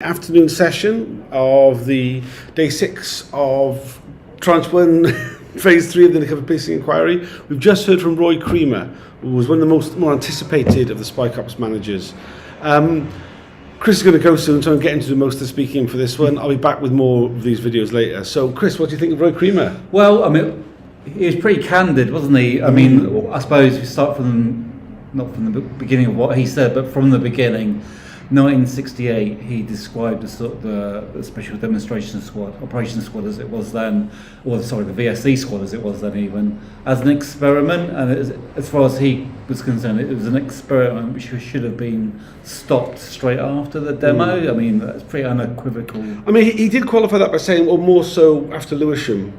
Afternoon session of the day 6 of Tranche 1, Phase 3 of the Undercover Policing Inquiry. We've just heard from Roy Creamer, who was one of the more anticipated of the Spy Cops managers. Chris is going to go soon, so I'm getting to do most of the speaking for this one. I'll be back with more of these videos later. So, Chris, what do you think of Roy Creamer? Well, I mean, he was pretty candid, wasn't he? I mean, I suppose we start not from the beginning of what he said, but from the beginning. 1968, he described the Special Demonstration Squad, Operation Squad as it was then, or sorry, the VSE Squad as it was then even, as an experiment. And as far as he was concerned, it was an experiment which should have been stopped straight after the demo. I mean, that's pretty unequivocal. I mean, he did qualify that by saying, or more so after Lewisham,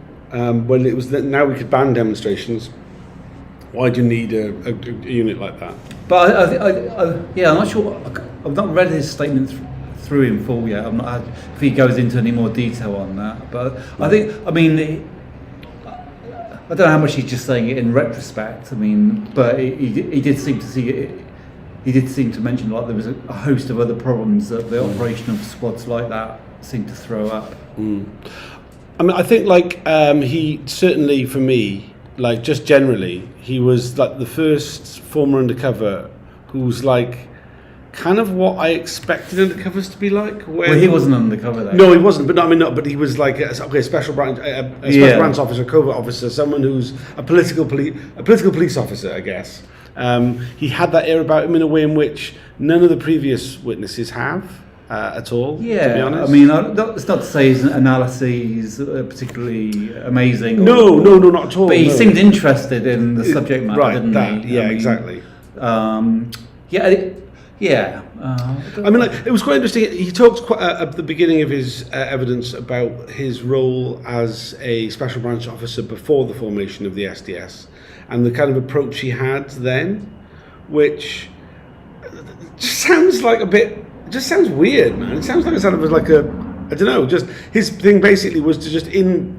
when it was that now we could ban demonstrations. Why do you need a unit like that? But I'm not sure. I've not read his statement through in full yet. I'm not if he goes into any more detail on that. But I think, I mean, I don't know how much he's just saying it in retrospect. I mean, but he did seem to see it. He did seem to mention like there was a host of other problems that the operation of squads like that seemed to throw up. I mean, I think like he certainly, for me, like just generally, he was like the first former undercover who's like kind of what I expected undercovers to be like. Well, he wasn't undercover though. No, he wasn't. But no, I mean, no. But he was like a special branch, a special branch officer, covert officer, someone who's a political police officer, I guess. He had that air about him in a way in which none of the previous witnesses have. At all, yeah, to be honest. I mean, it's not to say his analyses are particularly amazing. No, not at all. But he seemed interested in the subject matter, right, didn't he? Yeah, exactly. Yeah. I mean, like, it was quite interesting. He talked quite at the beginning of his evidence about his role as a special branch officer before the formation of the SDS and the kind of approach he had then, which just sounds like a bit. It just sounds weird, man. It sounds like it sounded like I don't know, just his thing basically was to just in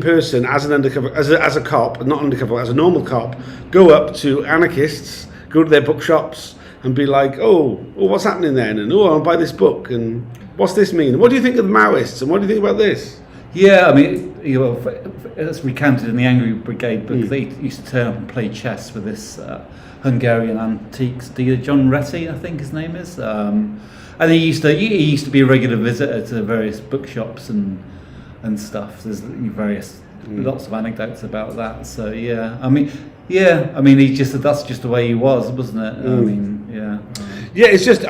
person as an undercover, as a cop, not undercover, as a normal cop, go up to anarchists, go to their bookshops and be like, oh, what's happening then? And I'll buy this book. And what's this mean? And what do you think of the Maoists? And what do you think about this? Yeah, I mean, it's recounted in the Angry Brigade book. They used to turn up and play chess with this Hungarian antiques dealer, John Retty, I think his name is. And he used to be a regular visitor to various bookshops and stuff. There's lots of anecdotes about that. So I mean, that's just the way he was, wasn't it? I mean, yeah. Yeah, it's just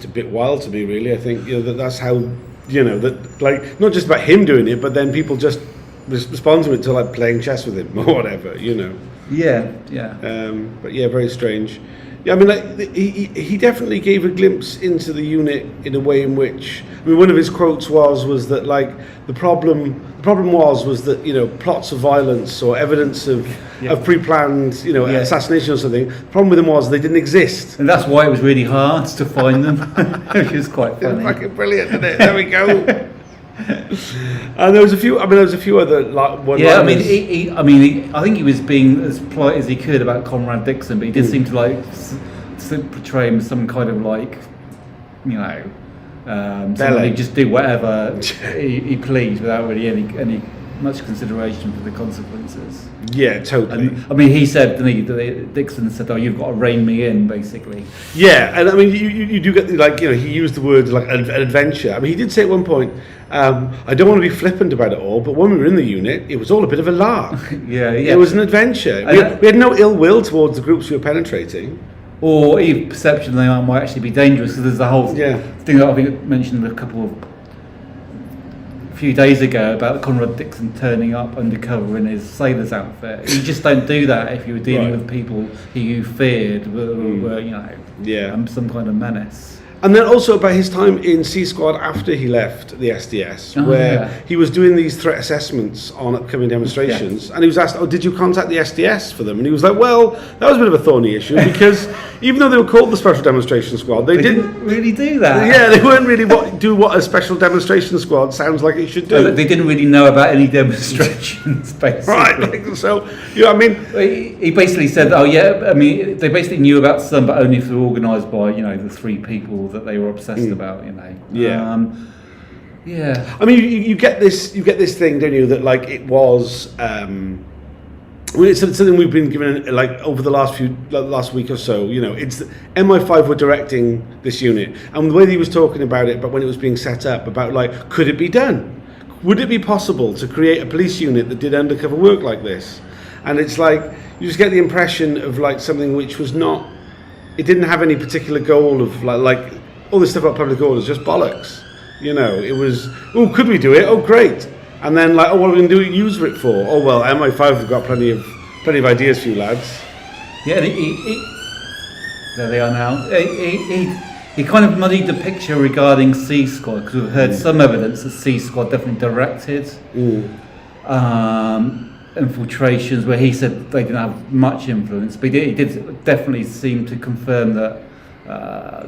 a bit wild to me, really. I think that's how that, like, not just about him doing it, but then people just respond to it to like playing chess with him or whatever, Yeah. But yeah, very strange. Yeah, I mean, like he definitely gave a glimpse into the unit in a way in which, I mean, one of his quotes was that like the problem was that plots of violence or evidence of pre-planned assassination or something. The problem with them was they didn't exist, and that's why it was really hard to find them, which is quite funny. It's fucking brilliant, isn't it? There we go. And there was a few other like one. Yeah, I mean, I think he was being as polite as he could about Conrad Dixon, but he did seem to like portray him as some kind of like, someone who just do whatever he pleased without really any much consideration for the consequences. Yeah, totally. And, I mean, he said, Dixon said, "Oh, you've got to rein me in," basically. Yeah, and I mean, you do get he used the word like an adventure. I mean, he did say at one point, I don't want to be flippant about it all, but when we were in the unit, it was all a bit of a lark. Yeah. It was an adventure. We had no ill will towards the groups we were penetrating. Or even perception they might actually be dangerous. So there's the whole thing that I think I mentioned a few days ago about Conrad Dixon turning up undercover in his sailor's outfit. You just don't do that if you were dealing with people who you feared were some kind of menace. And then also about his time in C Squad after he left the SDS, where he was doing these threat assessments on upcoming demonstrations, and he was asked, did you contact the SDS for them? And he was like, well, that was a bit of a thorny issue, because even though they were called the Special Demonstration Squad, they didn't really do that. Yeah, they weren't really do what a Special Demonstration Squad sounds like it should do. They didn't really know about any demonstrations, basically. Right, so, I mean... He basically said, they basically knew about some, but only if they were organised by, the three people that they were obsessed about, you know. Yeah. Yeah. I mean, you get this thing, don't you? That like it was. Well, it's something we've been given like over the last week or so. You know, it's MI5 were directing this unit, and the way he was talking about it, but when it was being set up, about like, could it be done? Would it be possible to create a police unit that did undercover work like this? And it's like you just get the impression of like something which was not. It didn't have any particular goal of like all this stuff about public order is just bollocks. You know, it was, oh, could we do it? Oh, great. And then like, oh, what are we going to use it for? Oh, well, MI5 have got plenty of ideas for you lads. Yeah, and there they are now. He kind of muddied the picture regarding C Squad, because we've heard some evidence that C Squad definitely directed infiltrations, where he said they didn't have much influence, but he did definitely seem to confirm that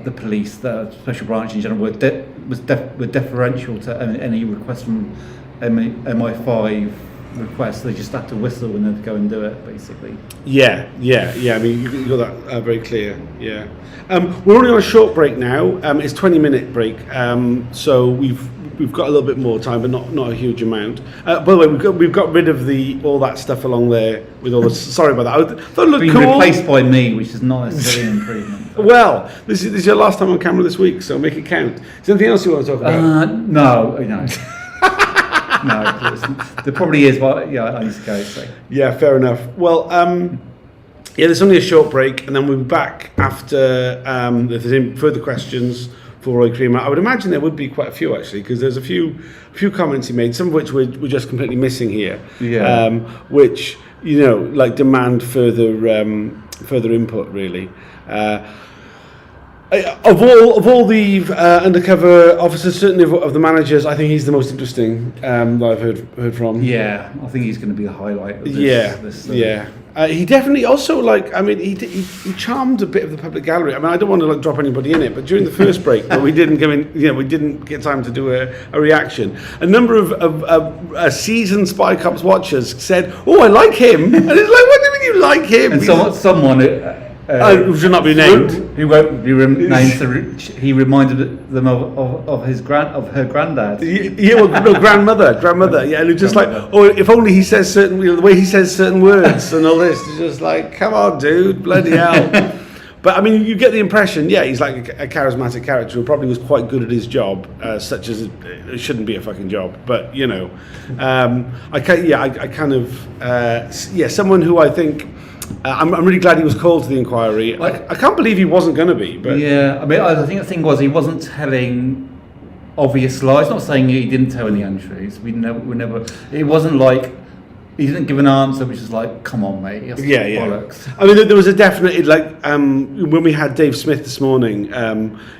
the police, the special branch in general, were deferential to any request from MI5 requests. They just had to whistle and then go and do it, basically. Yeah. I mean, you got that very clear. Yeah. We're only on a short break now. It's 20-minute break. So we've got a little bit more time, but not a huge amount. By the way, we've got rid of all that stuff along there with all the. Sorry about that. I thought it looked cool. Replaced by me, which is not necessarily an improvement. Well, this is your last time on camera this week, so make it count. Is there anything else you want to talk about? No. No, there probably is, but yeah, I need to go. So. Yeah, fair enough. Well, yeah, there's only a short break, and then we'll be back after if there's any further questions for Roy Creamer. I would imagine there would be quite a few actually, because there's a few comments he made, some of which we're just completely missing here. Yeah. Which like demand further input really. Of all the undercover officers, certainly of the managers, I think he's the most interesting that I've heard from. Yeah, I think he's going to be the highlight of this. Yeah. He definitely also he charmed a bit of the public gallery. I mean, I don't want to drop anybody in it, but during the first break, where we didn't we didn't get time to do a reaction. A number of seasoned Spy Cops watchers said, "Oh, I like him," and it's like, "What do you mean you like him?" And someone who should not be named, who won't be named, so he reminded them of her granddad. Yeah, well, no, grandmother. Yeah, and it's just like, oh, if only he says certain, the way he says certain words and all this. It's just like, come on, dude, bloody hell. But I mean, you get the impression, yeah, he's like a charismatic character who probably was quite good at his job, such as it shouldn't be a fucking job. But someone who I think. I'm really glad he was called to the inquiry. I can't believe he wasn't going to be. But yeah, I mean, I think the thing was he wasn't telling obvious lies. Not saying he didn't tell any untruths. We never. It wasn't like he didn't give an answer which is like, come on, mate. That's bollocks. I mean, there was a definite when we had Dave Smith this morning.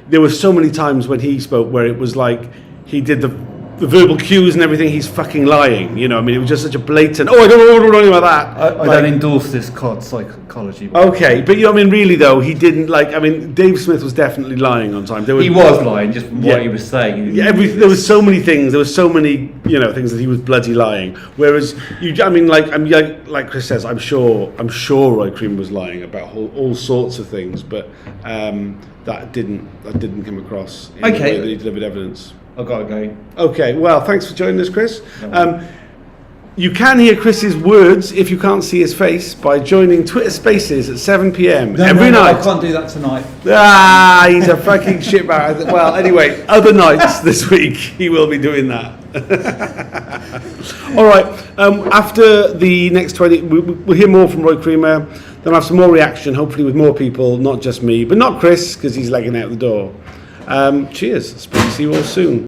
There were so many times when he spoke where it was like he did the verbal cues and everything, he's fucking lying. I mean, it was just such a blatant. Oh, I don't know what about that. I don't endorse this COD psychology. Okay, but I mean, really though, he didn't I mean, Dave Smith was definitely lying on time. He was lying, just from what he was saying. Yeah, there was so many things. There was so many, things that he was bloody lying. Whereas like Chris says, I'm sure Roy Creamer was lying about all sorts of things, but that didn't come across in the way that he delivered evidence. I've got to go. Okay, well, thanks for joining us, Chris. You can hear Chris's words if you can't see his face by joining Twitter Spaces at 7 p.m. every night. I can't do that tonight. He's a fucking shitbag. Well, anyway, other nights this week he will be doing that. All right. After the next 20, we'll hear more from Roy Creamer. Then we'll have some more reaction, hopefully with more people, not just me, but not Chris because he's legging out the door. Cheers. See you all soon.